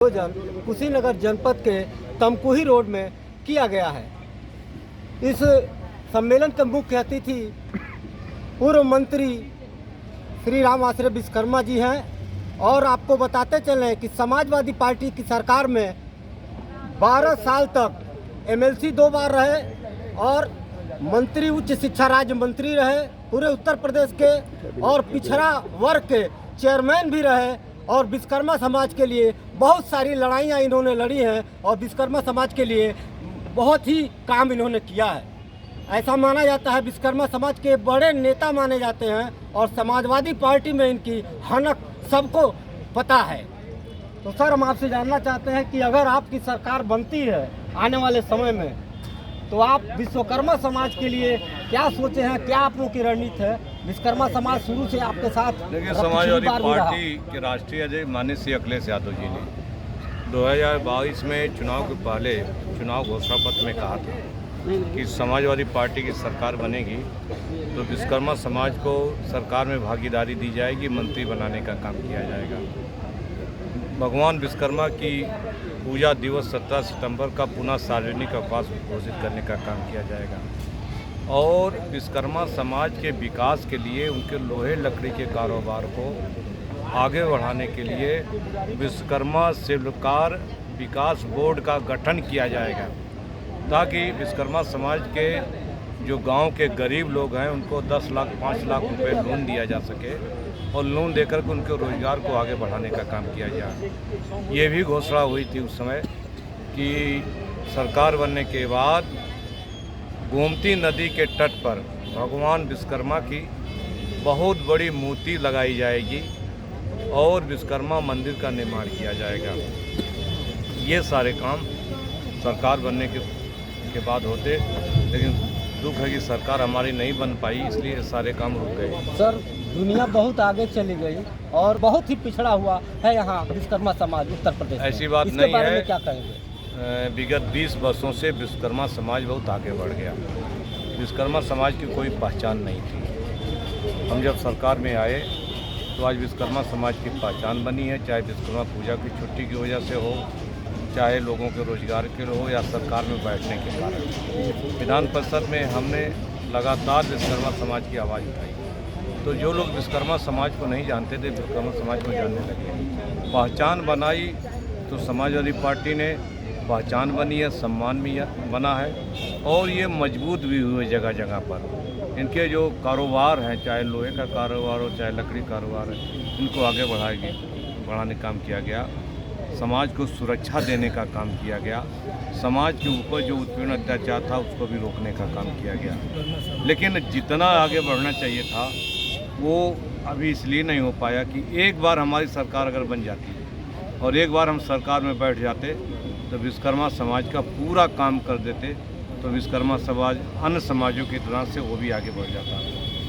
आयोजन कुशीनगर जनपद के तमकुही रोड में किया गया है। इस सम्मेलन के मुख्य अतिथि पूर्व मंत्री श्री राम आश्रय विश्वकर्मा जी हैं और आपको बताते चलें कि समाजवादी पार्टी की सरकार में 12 साल तक एमएलसी 2 बार रहे और मंत्री उच्च शिक्षा राज्य मंत्री रहे पूरे उत्तर प्रदेश के और पिछड़ा वर्ग के चेयरमैन भी रहे और विश्वकर्मा समाज के लिए बहुत सारी लड़ाइयाँ इन्होंने लड़ी हैं और विश्वकर्मा समाज के लिए बहुत ही काम इन्होंने किया है। ऐसा माना जाता है विश्वकर्मा समाज के बड़े नेता माने जाते हैं और समाजवादी पार्टी में इनकी हनक सबको पता है। तो सर, हम आपसे जानना चाहते हैं कि अगर आपकी सरकार बनती है आने वाले समय में तो आप विश्वकर्मा समाज के लिए क्या सोचे हैं, क्या आप लोगों की रणनीति है? विश्वकर्मा समाज शुरू से आपके साथ देखिए, समाजवादी पार्टी के राष्ट्रीय अध्यक्ष माननीय श्री अखिलेश यादव जी ने 2022 में चुनाव के पहले चुनाव घोषणा पत्र में कहा था कि समाजवादी पार्टी की सरकार बनेगी तो विश्वकर्मा समाज को सरकार में भागीदारी दी जाएगी, मंत्री बनाने का काम किया जाएगा। भगवान विश्वकर्मा की पूजा दिवस 17 सितंबर का पुनः सार्वजनिक अवकाश घोषित करने का काम किया जाएगा और विश्वकर्मा समाज के विकास के लिए उनके लोहे लकड़ी के कारोबार को आगे बढ़ाने के लिए विश्वकर्मा शिल्पकार विकास बोर्ड का गठन किया जाएगा ताकि विश्वकर्मा समाज के जो गांव के गरीब लोग हैं उनको 10 लाख 5 लाख रुपए लोन दिया जा सके और लोन देकर के उनके रोजगार को आगे बढ़ाने का काम किया जाए। ये भी घोषणा हुई थी उस समय कि सरकार बनने के बाद गोमती नदी के तट पर भगवान विश्वकर्मा की बहुत बड़ी मूर्ति लगाई जाएगी और विश्वकर्मा मंदिर का निर्माण किया जाएगा। ये सारे काम सरकार बनने के बाद होते, लेकिन दुख है कि सरकार हमारी नहीं बन पाई, इसलिए सारे काम रुक गए। सर, दुनिया बहुत आगे चली गई और बहुत ही पिछड़ा हुआ है यहाँ विश्वकर्मा समाज उत्तर प्रदेश। ऐसी बात इसके नहीं बारे है। में क्या कहेंगे? विगत 20 वर्षों से विश्वकर्मा समाज बहुत आगे बढ़ गया। विश्वकर्मा समाज की कोई पहचान नहीं थी। हम जब सरकार में आए तो आज विश्वकर्मा समाज की पहचान बनी है, चाहे विश्वकर्मा पूजा की छुट्टी की वजह से हो, चाहे लोगों के रोजगार के लिए हो या सरकार में बैठने के कारण। विधान परिषद में हमने लगातार विश्वकर्मा समाज की आवाज़ उठाई तो जो लोग विश्वकर्मा समाज को नहीं जानते थे विश्वकर्मा समाज को जानने लगे। पहचान बनाई तो समाजवादी पार्टी ने पहचान बनी है, सम्मान भी बना है और ये मजबूत भी हुए जगह जगह पर। इनके जो कारोबार हैं, चाहे लोहे का कारोबार हो चाहे लकड़ी कारोबार है, इनको आगे बढ़ाने का काम किया गया। समाज को सुरक्षा देने का काम किया गया। समाज के ऊपर जो उत्पीड़न अत्याचार था उसको भी रोकने का काम किया गया। लेकिन जितना आगे बढ़ना चाहिए था वो अभी इसलिए नहीं हो पाया कि एक बार हमारी सरकार अगर बन जाती और एक बार हम सरकार में बैठ जाते तो विश्वकर्मा समाज का पूरा काम कर देते तो विश्वकर्मा समाज अन्य समाजों की तरह से वो भी आगे बढ़ जाता।